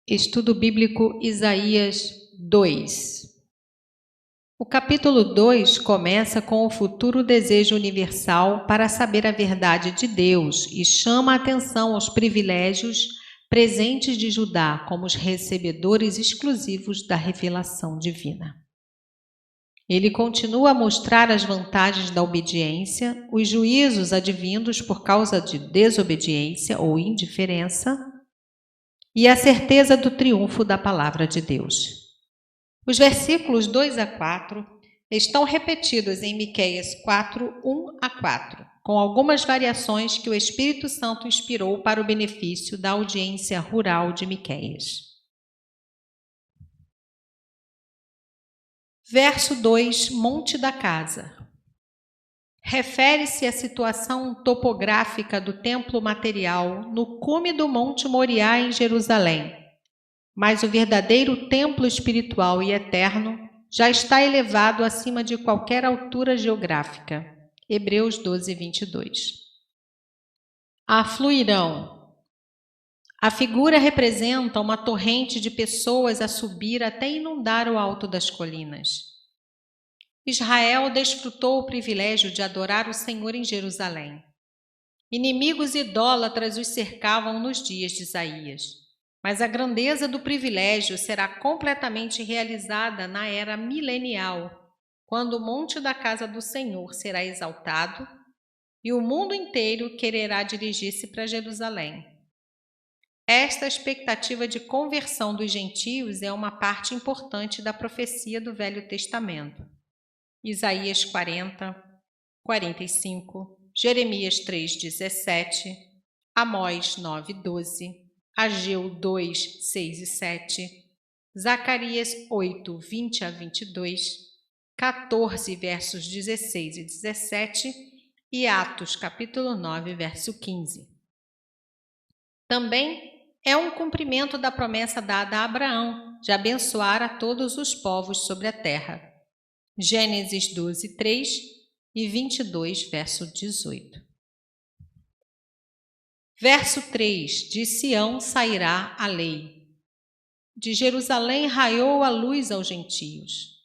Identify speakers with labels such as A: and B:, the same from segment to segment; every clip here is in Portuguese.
A: Estudo Bíblico Isaías 2. O capítulo 2 começa com o futuro desejo universal para saber a verdade de Deus e chama a atenção aos privilégios presentes de Judá como os recebedores exclusivos da revelação divina. Ele continua a mostrar as vantagens da obediência, os juízos advindos por causa de desobediência ou indiferença, e a certeza do triunfo da palavra de Deus. Os versículos 2 a 4 estão repetidos em Miqueias 4, 1 a 4, com algumas variações que o Espírito Santo inspirou para o benefício da audiência rural de Miqueias. Verso 2, Monte da Casa. Refere-se à situação topográfica do templo material no cume do Monte Moriá em Jerusalém. Mas o verdadeiro templo espiritual e eterno já está elevado acima de qualquer altura geográfica. Hebreus 12, 22. Afluirão. A figura representa uma torrente de pessoas a subir até inundar o alto das colinas. Israel desfrutou o privilégio de adorar o Senhor em Jerusalém. Inimigos idólatras os cercavam nos dias de Isaías, mas a grandeza do privilégio será completamente realizada na era milenial, quando o monte da casa do Senhor será exaltado e o mundo inteiro quererá dirigir-se para Jerusalém. Esta expectativa de conversão dos gentios é uma parte importante da profecia do Velho Testamento. Isaías 40, 45, Jeremias 3, 17, Amós 9, 12, Ageu 2, 6 e 7, Zacarias 8, 20 a 22, 14, versos 16 e 17 e Atos capítulo 9, verso 15. Também é um cumprimento da promessa dada a Abraão de abençoar a todos os povos sobre a terra. Gênesis 12, 3 e 22, verso 18. Verso 3, de Sião sairá a lei. De Jerusalém raiou a luz aos gentios.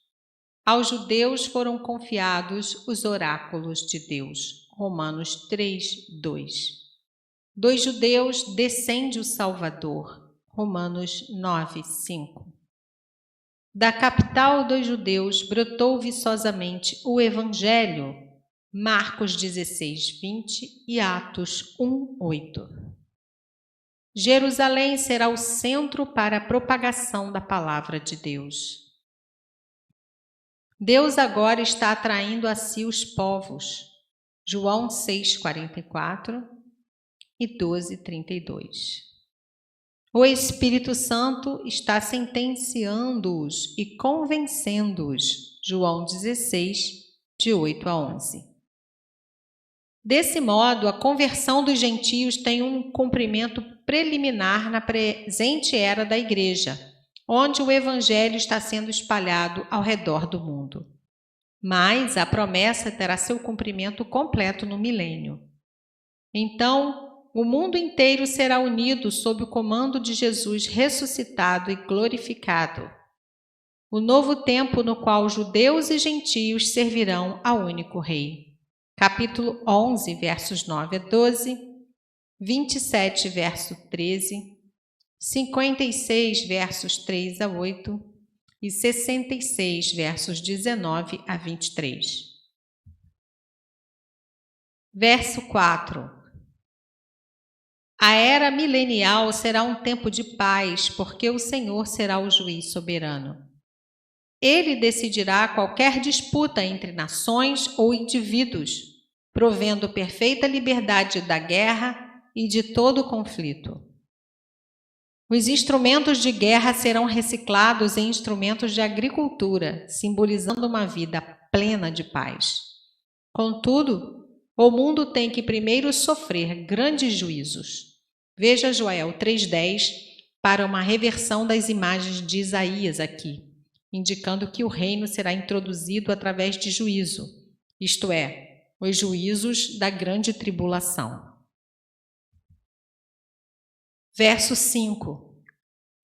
A: Aos judeus foram confiados os oráculos de Deus. Romanos 3, 2. Dos judeus descende o Salvador. Romanos 9, 5. Da capital dos judeus brotou viçosamente o Evangelho, Marcos 16, 20 e Atos 1, 8. Jerusalém será o centro para a propagação da palavra de Deus. Deus agora está atraindo a si os povos, João 6, 44 e 12, 32. O Espírito Santo está sentenciando-os e convencendo-os. João 16, de 8 a 11. Desse modo, a conversão dos gentios tem um cumprimento preliminar na presente era da Igreja, onde o Evangelho está sendo espalhado ao redor do mundo. Mas a promessa terá seu cumprimento completo no milênio. Então, o mundo inteiro será unido sob o comando de Jesus ressuscitado e glorificado. O novo tempo no qual judeus e gentios servirão ao único Rei. Capítulo 11, versos 9 a 12, 27, verso 13, 56, versos 3 a 8 e 66, versos 19 a 23. Verso 4. A era milenial será um tempo de paz, porque o Senhor será o juiz soberano. Ele decidirá qualquer disputa entre nações ou indivíduos, provendo perfeita liberdade da guerra e de todo conflito. Os instrumentos de guerra serão reciclados em instrumentos de agricultura, simbolizando uma vida plena de paz. Contudo, o mundo tem que primeiro sofrer grandes juízos. Veja Joel 3,10 para uma reversão das imagens de Isaías aqui, indicando que o reino será introduzido através de juízo, isto é, os juízos da grande tribulação. Verso 5.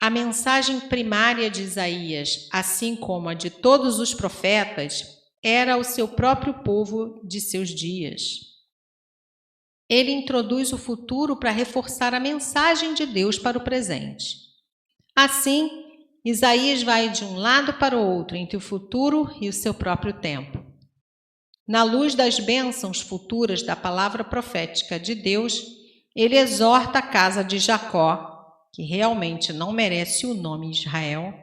A: A mensagem primária de Isaías, assim como a de todos os profetas, era o seu próprio povo de seus dias. Ele introduz o futuro para reforçar a mensagem de Deus para o presente. Assim, Isaías vai de um lado para o outro entre o futuro e o seu próprio tempo. Na luz das bênçãos futuras da palavra profética de Deus, ele exorta a casa de Jacó, que realmente não merece o nome Israel,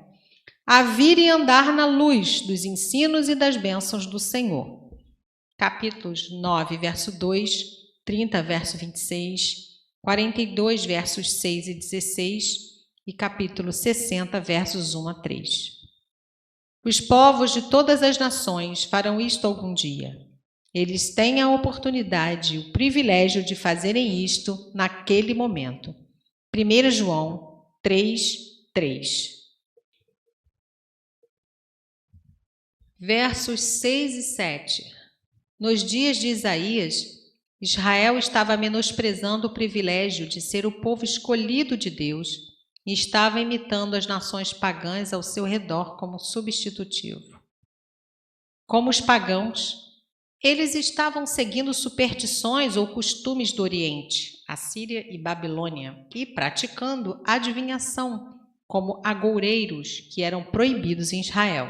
A: a vir e andar na luz dos ensinos e das bênçãos do Senhor. Capítulos 9, verso 2, 30, verso 26, 42, versos 6 e 16 e capítulo 60, versos 1 a 3. Os povos de todas as nações farão isto algum dia. Eles têm a oportunidade e o privilégio de fazerem isto naquele momento. 1 João 3, 3. Versos 6 e 7. Nos dias de Isaías, Israel estava menosprezando o privilégio de ser o povo escolhido de Deus e estava imitando as nações pagãs ao seu redor como substitutivo. Como os pagãos, eles estavam seguindo superstições ou costumes do Oriente, Assíria e Babilônia, e praticando adivinhação, como agoureiros, que eram proibidos em Israel.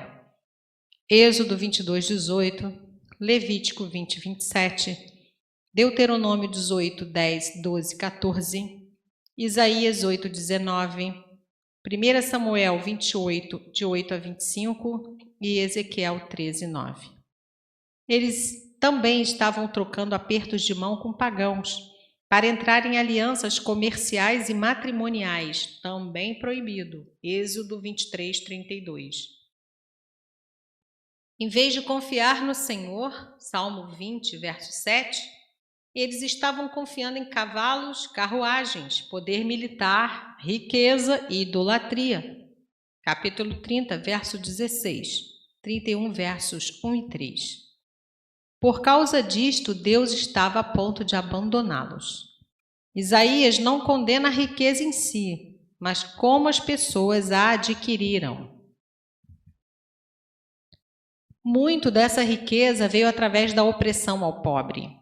A: Êxodo 22, 18, Levítico 20, 27, Deuteronômio 18, 10, 12, 14, Isaías 8, 19, 1 Samuel 28, de 8 a 25 e Ezequiel 13, 9. Eles também estavam trocando apertos de mão com pagãos para entrar em alianças comerciais e matrimoniais, também proibido. Êxodo 23, 32. Em vez de confiar no Senhor, Salmo 20, verso 7, eles estavam confiando em cavalos, carruagens, poder militar, riqueza e idolatria. Capítulo 30, verso 16, 31, versos 1 e 3. Por causa disto, Deus estava a ponto de abandoná-los. Isaías não condena a riqueza em si, mas como as pessoas a adquiriram. Muito dessa riqueza veio através da opressão ao pobre.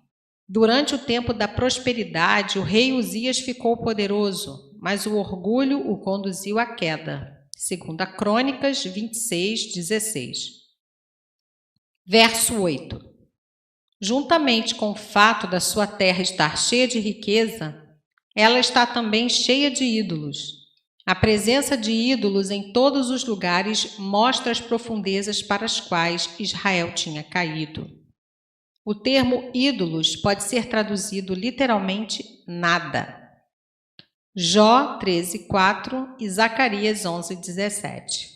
A: Durante o tempo da prosperidade, o rei Uzias ficou poderoso, mas o orgulho o conduziu à queda. 2 Crônicas 26, 16. Verso 8. Juntamente com o fato da sua terra estar cheia de riqueza, ela está também cheia de ídolos. A presença de ídolos em todos os lugares mostra as profundezas para as quais Israel tinha caído. O termo ídolos pode ser traduzido literalmente nada. Jó 13, 4 e Zacarias 11, 17.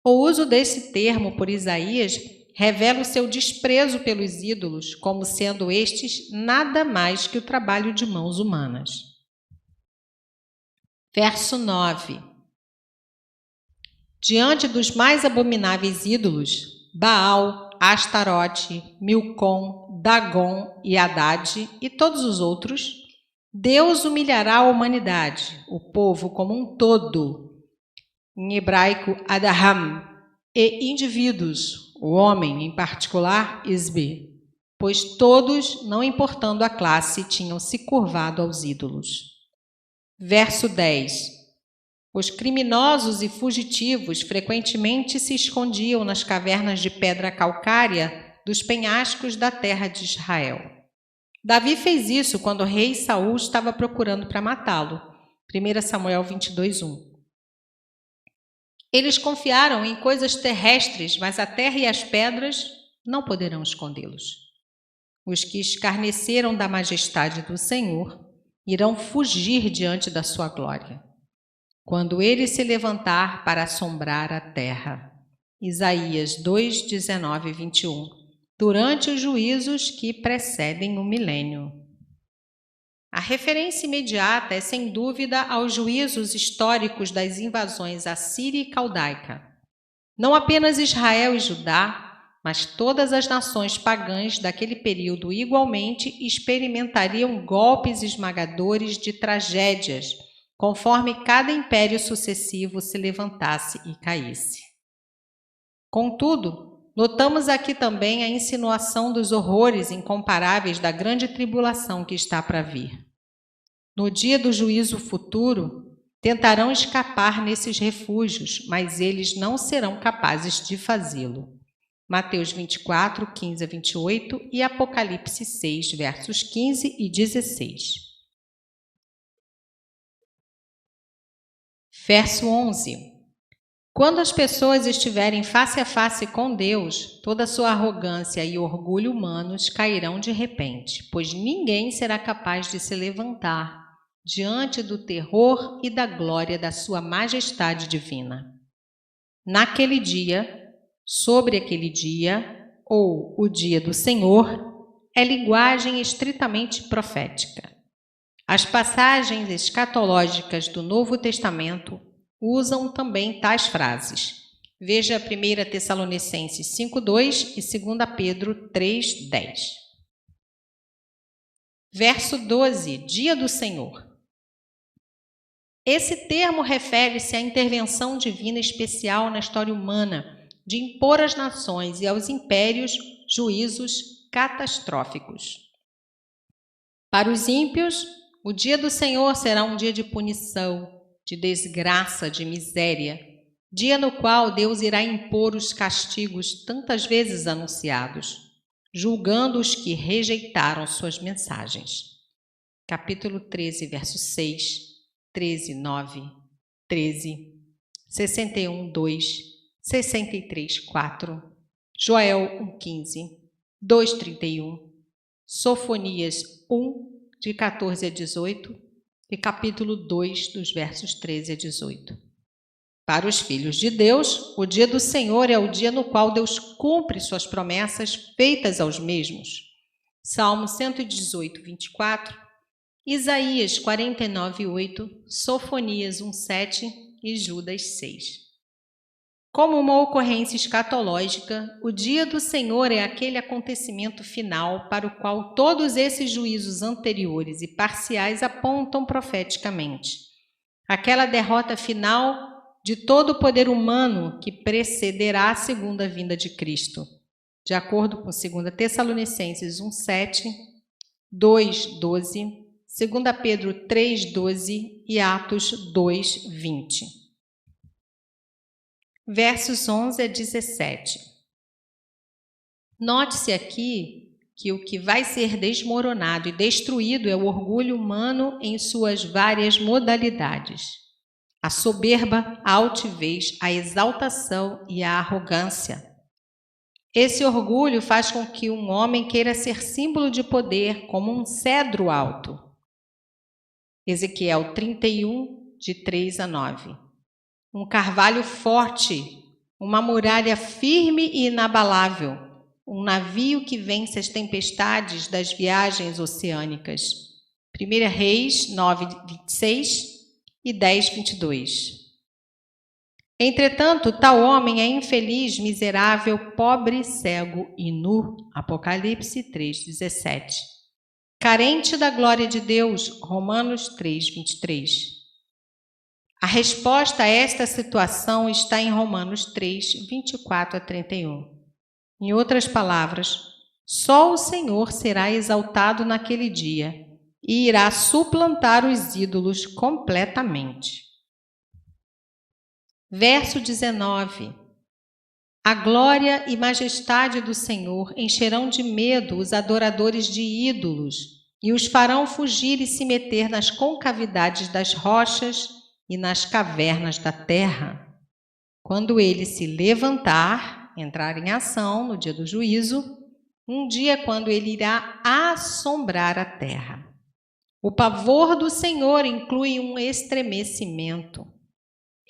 A: O uso desse termo por Isaías revela o seu desprezo pelos ídolos, como sendo estes nada mais que o trabalho de mãos humanas. Verso 9. Diante dos mais abomináveis ídolos, Baal, Astarote, Milcom, Dagon e Haddad e todos os outros, Deus humilhará a humanidade, o povo como um todo, em hebraico Adaham, e indivíduos, o homem em particular, Isbe, pois todos, não importando a classe, tinham se curvado aos ídolos. Verso 10. Os criminosos e fugitivos frequentemente se escondiam nas cavernas de pedra calcária dos penhascos da terra de Israel. Davi fez isso quando o rei Saul estava procurando para matá-lo. 1 Samuel 22, 1. Eles confiaram em coisas terrestres, mas a terra e as pedras não poderão escondê-los. Os que escarneceram da majestade do Senhor irão fugir diante da sua glória, quando ele se levantar para assombrar a terra. Isaías 2, 19 e 21. Durante os juízos que precedem o milênio. A referência imediata é, sem dúvida, aos juízos históricos das invasões assíria e caldaica. Não apenas Israel e Judá, mas todas as nações pagãs daquele período igualmente experimentariam golpes esmagadores de tragédias conforme cada império sucessivo se levantasse e caísse. Contudo, notamos aqui também a insinuação dos horrores incomparáveis da grande tribulação que está para vir. No dia do juízo futuro, tentarão escapar nesses refúgios, mas eles não serão capazes de fazê-lo. Mateus 24, 15 a 28 e Apocalipse 6, versos 15 e 16. Verso 11. Quando as pessoas estiverem face a face com Deus, toda sua arrogância e orgulho humanos cairão de repente, pois ninguém será capaz de se levantar diante do terror e da glória da sua majestade divina. Naquele dia, sobre aquele dia, ou o dia do Senhor, é linguagem estritamente profética. As passagens escatológicas do Novo Testamento usam também tais frases. Veja 1 Tessalonicenses 5:2 e 2 Pedro 3:10. Verso 12, dia do Senhor. Esse termo refere-se à intervenção divina especial na história humana, de impor às nações e aos impérios juízos catastróficos. Para os ímpios, o dia do Senhor será um dia de punição, de desgraça, de miséria, dia no qual Deus irá impor os castigos tantas vezes anunciados, julgando os que rejeitaram suas mensagens. Capítulo 13, verso 6, 13, 9, 13, 61, 2, 63, 4, Joel 1, 15, 2, 31, Sofonias 1, de 14 a 18, e capítulo 2, dos versos 13 a 18. Para os filhos de Deus, o dia do Senhor é o dia no qual Deus cumpre suas promessas feitas aos mesmos. Salmo 118, 24, Isaías 49, 8, Sofonias 1, 7 e Judas 6. Como uma ocorrência escatológica, o dia do Senhor é aquele acontecimento final para o qual todos esses juízos anteriores e parciais apontam profeticamente. Aquela derrota final de todo o poder humano que precederá a segunda vinda de Cristo, de acordo com 2 Tessalonicenses 1, 7, 2, 12, 2 Pedro 3, 12 e Atos 2, 20. Versos 11 a 17. Note-se aqui que o que vai ser desmoronado e destruído é o orgulho humano em suas várias modalidades. A soberba, a altivez, a exaltação e a arrogância. Esse orgulho faz com que um homem queira ser símbolo de poder como um cedro alto. Ezequiel 31, de 3 a 9. Um carvalho forte, uma muralha firme e inabalável, um navio que vence as tempestades das viagens oceânicas. 1 Reis 9, 26 e 10, 22. Entretanto, tal homem é infeliz, miserável, pobre, cego e nu. Apocalipse 3, 17. Carente da glória de Deus. Romanos 3, 23. A resposta a esta situação está em Romanos 3, 24 a 31. Em outras palavras, só o Senhor será exaltado naquele dia e irá suplantar os ídolos completamente. Verso 19. A glória e majestade do Senhor encherão de medo os adoradores de ídolos e os farão fugir e se meter nas concavidades das rochas e nas cavernas da terra. Quando ele se levantar, entrar em ação no dia do juízo, um dia quando ele irá assombrar a terra. O pavor do Senhor inclui um estremecimento.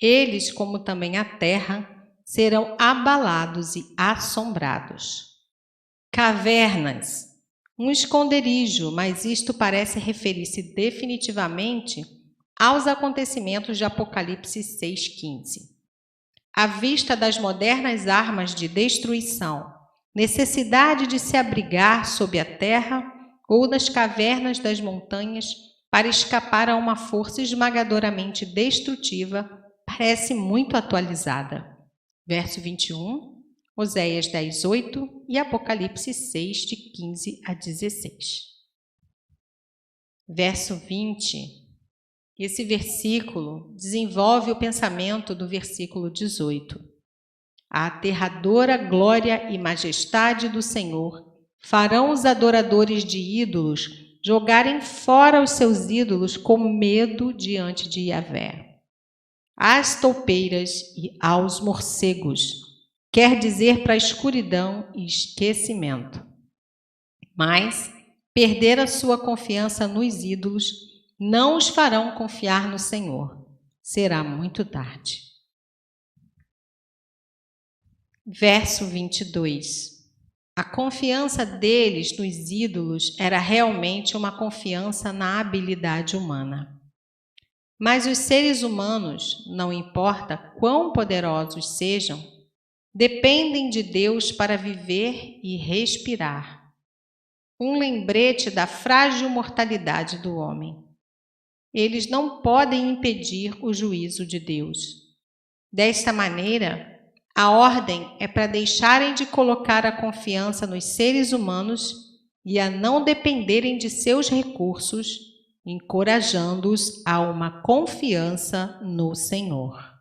A: Eles, como também a terra, serão abalados e assombrados. Cavernas, um esconderijo, mas isto parece referir-se definitivamente aos acontecimentos de Apocalipse 6,15. À vista das modernas armas de destruição, necessidade de se abrigar sob a terra ou nas cavernas das montanhas para escapar a uma força esmagadoramente destrutiva parece muito atualizada. Verso 21, Oséias 10, 8 e Apocalipse 6, de 15 a 16. Verso 20, esse versículo desenvolve o pensamento do versículo 18. A aterradora glória e majestade do Senhor farão os adoradores de ídolos jogarem fora os seus ídolos com medo diante de Yahvé. Às toupeiras e aos morcegos, quer dizer para a escuridão e esquecimento. Mas perder a sua confiança nos ídolos não os farão confiar no Senhor. Será muito tarde. Verso 22. A confiança deles nos ídolos era realmente uma confiança na habilidade humana. Mas os seres humanos, não importa quão poderosos sejam, dependem de Deus para viver e respirar. Um lembrete da frágil mortalidade do homem. Eles não podem impedir o juízo de Deus. Desta maneira, a ordem é para deixarem de colocar a confiança nos seres humanos e a não dependerem de seus recursos, encorajando-os a uma confiança no Senhor.